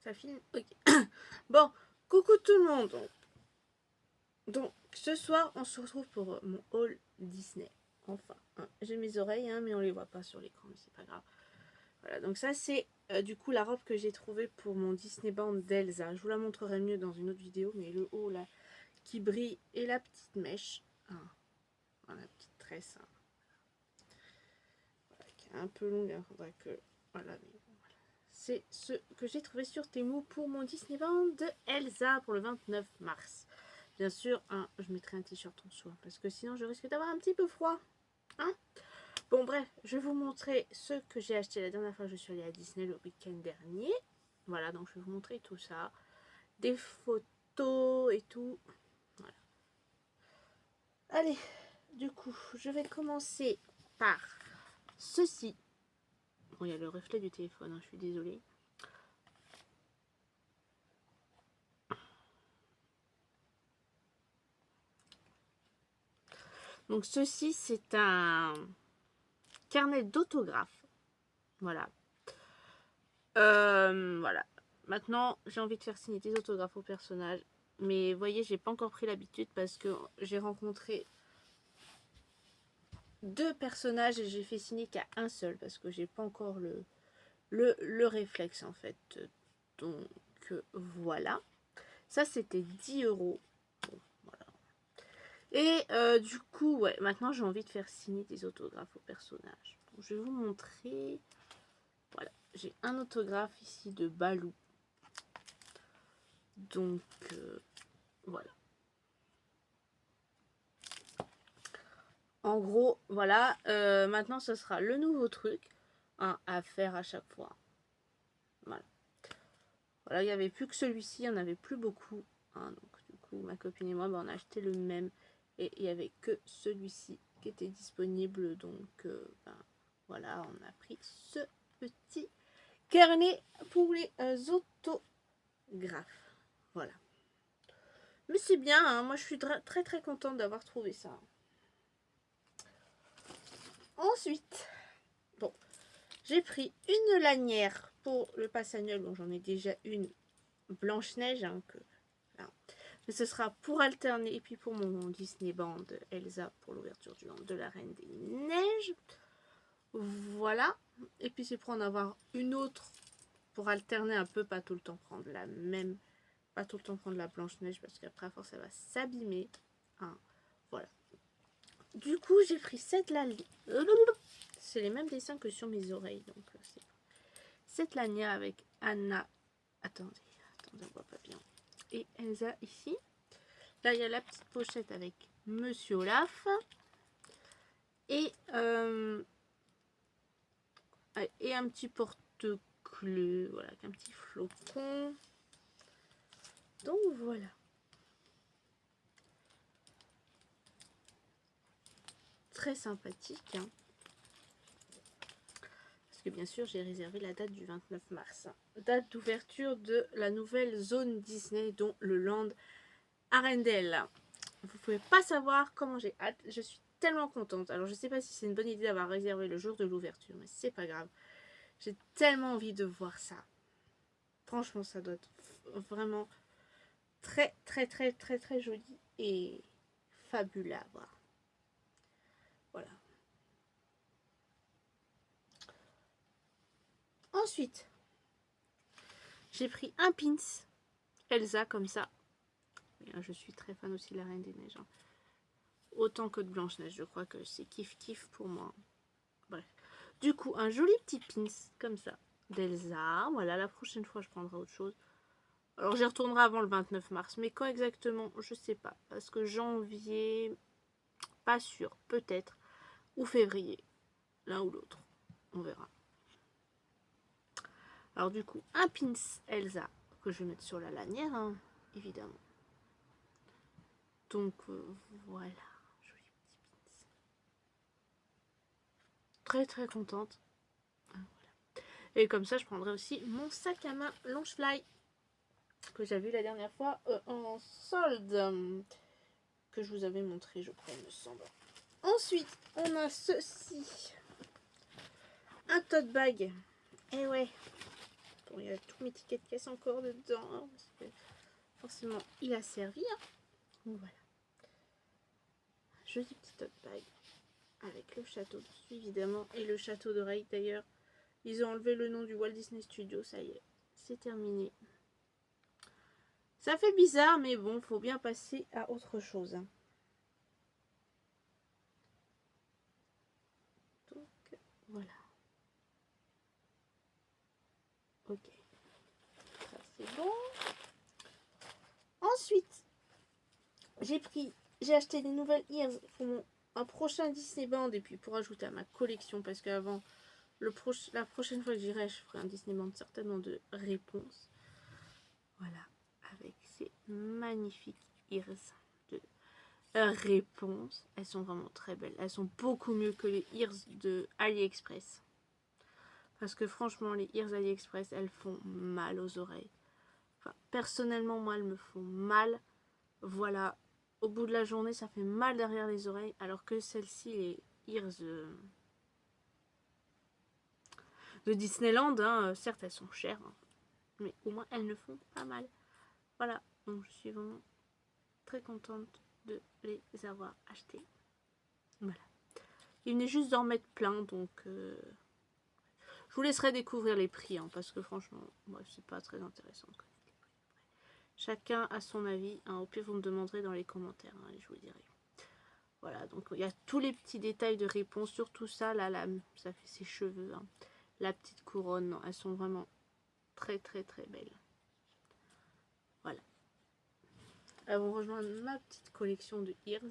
Ça filme. Ok. Bon, coucou tout le monde. Donc, ce soir, on se retrouve pour mon haul Disney. Enfin, hein, j'ai mes oreilles, hein, mais on les voit pas sur l'écran, mais c'est pas grave. Voilà, donc ça, c'est du coup la robe que j'ai trouvée pour mon Disney Band d'Elsa. Je vous la montrerai mieux dans une autre vidéo, mais le haut là qui brille et la petite mèche. Hein, voilà, la petite tresse. Hein, voilà, qui est un peu longue, il faudra que. Voilà, mais c'est ce que j'ai trouvé sur Temu pour mon Disney Band de Elsa pour le 29 mars. Bien sûr, hein, je mettrai un t-shirt en soie parce que sinon je risque d'avoir un petit peu froid. Hein, bon bref, je vais vous montrer ce que j'ai acheté la dernière fois que je suis allée à Disney le week-end dernier. Voilà, donc je vais vous montrer tout ça. Des photos et tout. Voilà. Allez, du coup, je vais commencer par ceci. Bon, il y a le reflet du téléphone, hein, je suis désolée. Donc ceci, c'est un carnet d'autographes. Voilà. Voilà. Maintenant, j'ai envie de faire signer des autographes aux personnages. Mais vous voyez, j'ai pas encore pris l'habitude parce que j'ai rencontré 2 personnages et j'ai fait signer qu'à un seul parce que j'ai pas encore le réflexe en fait. Donc voilà. Ça c'était 10 €. Bon, voilà. Et du coup, ouais, maintenant j'ai envie de faire signer des autographes aux personnages. Donc, je vais vous montrer. Voilà, j'ai un autographe ici de Balou. Donc voilà. En gros, voilà. Maintenant, ce sera le nouveau truc hein, à faire à chaque fois. Voilà. Voilà, il n'y avait plus que celui-ci, il n'y en avait plus beaucoup. Hein, donc, du coup, ma copine et moi, on a acheté le même. Et il n'y avait que celui-ci qui était disponible. Donc, voilà, on a pris ce petit carnet pour les autographes. Voilà. Mais c'est bien, hein, moi je suis très très contente d'avoir trouvé ça. Ensuite, bon, j'ai pris une lanière pour le pass annuel. Bon, j'en ai déjà une Blanche-Neige. Hein, mais ce sera pour alterner. Et puis pour mon Disney Band Elsa pour l'ouverture du land de la Reine des Neiges. Voilà. Et puis c'est pour en avoir une autre pour alterner un peu, pas tout le temps prendre la même. Pas tout le temps prendre la Blanche-Neige parce qu'après à force ça va s'abîmer. Hein, voilà. Du coup, j'ai pris cette lanière. C'est les mêmes dessins que sur mes oreilles. Donc, c'est cette lanière avec Anna. Attendez, on voit pas bien. Et Elsa ici. Là, il y a la petite pochette avec Monsieur Olaf. Et un petit porte-clés. Voilà, avec un petit flocon. Donc, voilà. Très sympathique. Hein. Parce que bien sûr, j'ai réservé la date du 29 mars. Date d'ouverture de la nouvelle zone Disney, dont le Land Arendelle. Vous pouvez pas savoir comment j'ai hâte. Je suis tellement contente. Alors, je sais pas si c'est une bonne idée d'avoir réservé le jour de l'ouverture, mais c'est pas grave. J'ai tellement envie de voir ça. Franchement, ça doit être vraiment très, très, très, très, très joli et fabuleux à voir. Voilà. Ensuite, j'ai pris un pins Elsa comme ça. Et là, je suis très fan aussi de la Reine des Neiges. Hein. Autant que de Blanche-Neige, je crois que c'est kiff-kiff pour moi. Bref. Du coup, un joli petit pins comme ça d'Elsa. Voilà, la prochaine fois, je prendrai autre chose. Alors, j'y retournerai avant le 29 mars. Mais quand exactement, je sais pas. Parce que janvier, pas sûr. Peut-être. Ou février. L'un ou l'autre. On verra. Alors, du coup, un pins Elsa que je vais mettre sur la lanière, hein, évidemment. Donc, voilà. Joli petit pins. Très, très contente. Et comme ça, je prendrai aussi mon sac à main Longefly que j'avais vu la dernière fois en solde. Que je vous avais montré, je crois, il me semble. Ensuite, on a ceci. Un tote bag. Et ouais. Bon, il y a tous mes tickets de caisse encore dedans. Hein, parce que forcément, il a servi. Hein. Donc voilà. Jolie petite tote bag. Avec le château dessus, évidemment. Et le château de Ray, d'ailleurs. Ils ont enlevé le nom du Walt Disney Studio. Ça y est, c'est terminé. Ça fait bizarre, mais bon, faut bien passer à autre chose. Hein. Donc, voilà. Ok. Ça, c'est bon. Ensuite, j'ai acheté des nouvelles ears pour un prochain Disney Band et puis pour ajouter à ma collection parce qu'avant, la prochaine fois que j'irai, je ferai un Disney Band certainement de réponses. Voilà, avec ces magnifiques ears de réponse. Elles sont vraiment très belles. Elles sont beaucoup mieux que les ears de AliExpress. Parce que franchement, les ears AliExpress, elles font mal aux oreilles. Enfin, personnellement, moi, elles me font mal. Voilà. Au bout de la journée, ça fait mal derrière les oreilles. Alors que celles-ci, les ears de Disneyland, hein, certes, elles sont chères. Hein, mais au moins, elles ne font pas mal. Voilà. Donc, je suis vraiment très contente de les avoir achetées. Voilà. Il venait juste d'en mettre plein, donc je vous laisserai découvrir les prix, hein, parce que franchement, moi, c'est pas très intéressant. Chacun a son avis. Hein, au pire, vous me demanderez dans les commentaires, hein, et je vous dirai. Voilà, donc il y a tous les petits détails de réponse sur tout ça. Là, ça fait ses cheveux. Hein. La petite couronne, non, elles sont vraiment très très très belles. Voilà. Elles vont rejoindre ma petite collection de ears.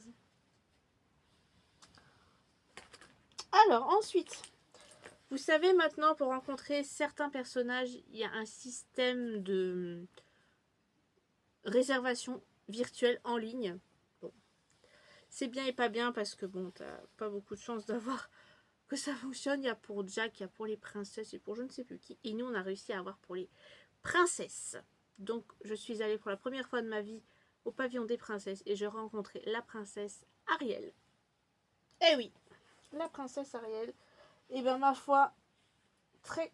Alors, ensuite, vous savez maintenant, pour rencontrer certains personnages, il y a un système de réservation virtuelle en ligne. Bon, c'est bien et pas bien parce que bon, t'as pas beaucoup de chance d'avoir que ça fonctionne. Il y a pour Jack, il y a pour les princesses et pour je ne sais plus qui. Et nous, on a réussi à avoir pour les princesses. Donc, je suis allée pour la première fois de ma vie au pavillon des princesses et j'ai rencontré la princesse Ariel. Eh oui, la princesse Ariel. Et ben ma foi, très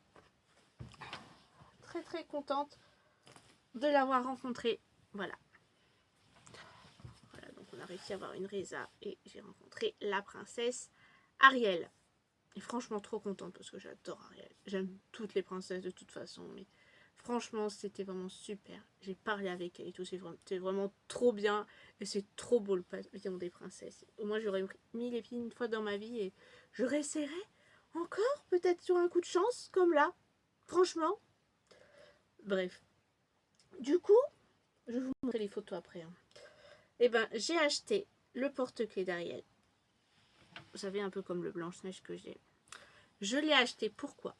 très très contente de l'avoir rencontrée. Voilà. Voilà, donc on a réussi à avoir une Reza et j'ai rencontré la princesse Ariel. Et franchement trop contente parce que j'adore Ariel. J'aime toutes les princesses de toute façon, mais franchement c'était vraiment super. J'ai parlé avec elle et tout, c'était vraiment trop bien et c'est trop beau le pavillon des princesses. Au moins j'aurais mis les pieds une fois dans ma vie et je réessayerai encore peut-être sur un coup de chance comme là. Franchement. Bref. Du coup, je vais vous montrer les photos après. Hein. Et ben j'ai acheté le porte-clés d'Ariel. Vous savez, un peu comme le Blanche-Neige que j'ai. Je l'ai acheté, pourquoi?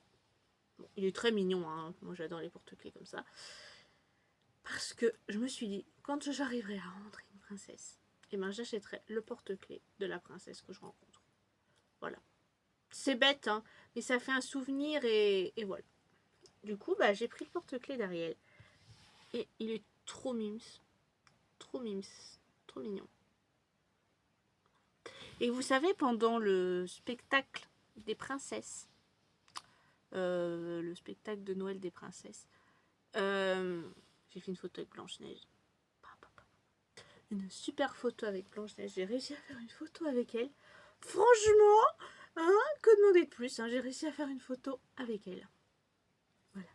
Bon, il est très mignon, hein. Moi j'adore les porte-clés comme ça. Parce que je me suis dit, quand j'arriverai à rencontrer une princesse, et ben j'achèterai le porte-clés de la princesse que je rencontre. Voilà. C'est bête, hein, mais ça fait un souvenir et voilà. Du coup, bah, j'ai pris le porte-clés d'Ariel. Et il est trop mims. Trop mims. Trop mignon. Et vous savez, pendant le spectacle des princesses, le spectacle de Noël des princesses, j'ai fait une photo avec Blanche-Neige. Une super photo avec Blanche-Neige. J'ai réussi à faire une photo avec elle. Franchement, hein, que demander de plus, hein, j'ai réussi à faire une photo avec elle. Voilà.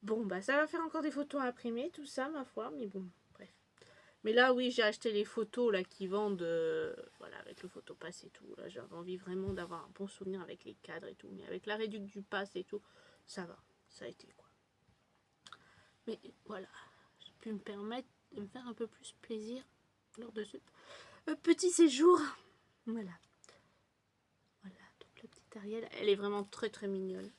Bon, bah ça va faire encore des photos à imprimer, tout ça, ma foi, mais bon, bref. Mais là, oui, j'ai acheté les photos là qui vendent, voilà, avec le photopass et tout. Là, j'avais envie vraiment d'avoir un bon souvenir avec les cadres et tout. Mais avec la réduction du pass et tout, ça va. Ça a été quoi. Mais voilà, j'ai pu me permettre de me faire un peu plus plaisir lors de ce petit séjour. Voilà. Voilà, donc la petite Ariel, elle est vraiment très très mignonne.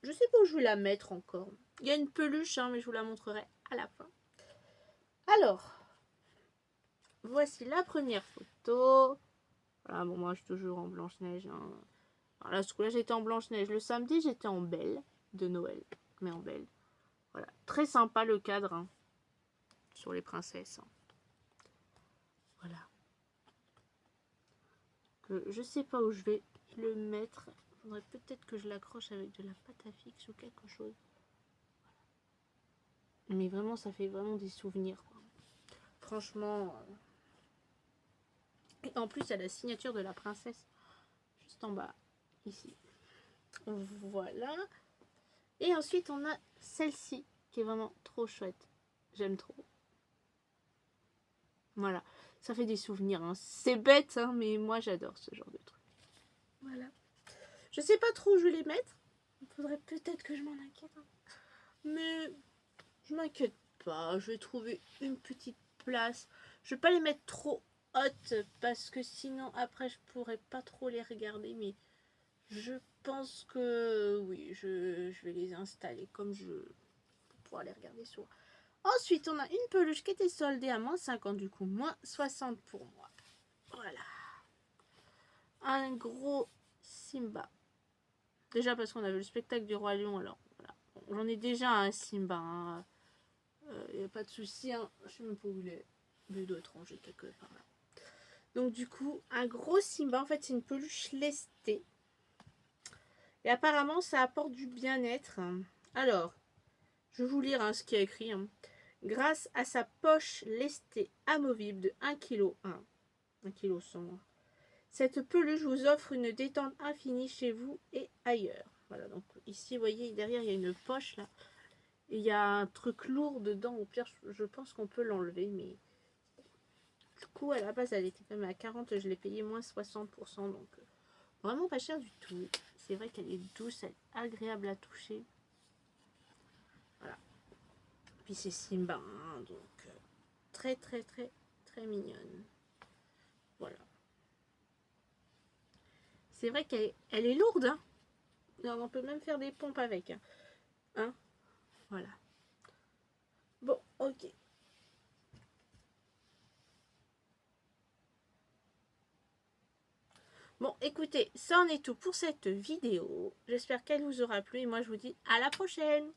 Je sais pas où je vais la mettre encore. Il y a une peluche, hein, mais je vous la montrerai à la fin. Alors, voici la première photo. Voilà, bon, moi je suis toujours en Blanche-Neige. Hein. Alors, ce coup-là, j'étais en Blanche-Neige. Le samedi, j'étais en Belle de Noël. Mais en Belle. Voilà, très sympa le cadre hein, sur les princesses. Hein. Voilà. Je sais pas où je vais le mettre. Il faudrait peut-être que je l'accroche avec de la pâte à fixe ou quelque chose. Mais vraiment, ça fait vraiment des souvenirs, quoi. Franchement. Et en plus, il y a la signature de la princesse. Juste en bas. Ici. Voilà. Et ensuite, on a celle-ci. Qui est vraiment trop chouette. J'aime trop. Voilà. Ça fait des souvenirs. Hein. C'est bête, hein, mais moi, j'adore ce genre de truc. Voilà. Je sais pas trop où je vais les mettre. Il faudrait peut-être que je m'en inquiète. Hein. Mais je m'inquiète pas. Je vais trouver une petite place. Je vais pas les mettre trop hautes parce que sinon après je pourrais pas trop les regarder. Mais je pense que oui, je vais les installer comme je pour pouvoir les regarder souvent. Ensuite, on a une peluche qui était soldée à moins 50, du coup moins 60 pour moi. Voilà. Un gros Simba. Déjà parce qu'on avait le spectacle du Roi Lion, alors voilà. J'en ai déjà un Simba. Hein. Il n'y a pas de souci. Hein. Je sais même pas où il est. Mais il doit être rangé quelque part là. Donc du coup, un gros Simba. En fait, c'est une peluche lestée. Et apparemment, ça apporte du bien-être. Alors, je vais vous lire hein, ce qu'il y a écrit. Hein. Grâce à sa poche lestée amovible de 1 kg 1 kg 100. Cette peluche vous offre une détente infinie chez vous et ailleurs. Voilà, donc ici, vous voyez, derrière, il y a une poche là. Et il y a un truc lourd dedans. Au pire, je pense qu'on peut l'enlever, mais du coup, à la base, elle était quand même à 40. Je l'ai payé moins 60%, donc vraiment pas cher du tout. C'est vrai qu'elle est douce, elle est agréable à toucher. Voilà. Puis c'est Simba, hein, donc très très très très mignonne. Voilà. C'est vrai qu'elle est lourde, hein. On peut même faire des pompes avec. Hein. Voilà. Bon, ok. Bon, écoutez, ça en est tout pour cette vidéo. J'espère qu'elle vous aura plu et moi je vous dis à la prochaine.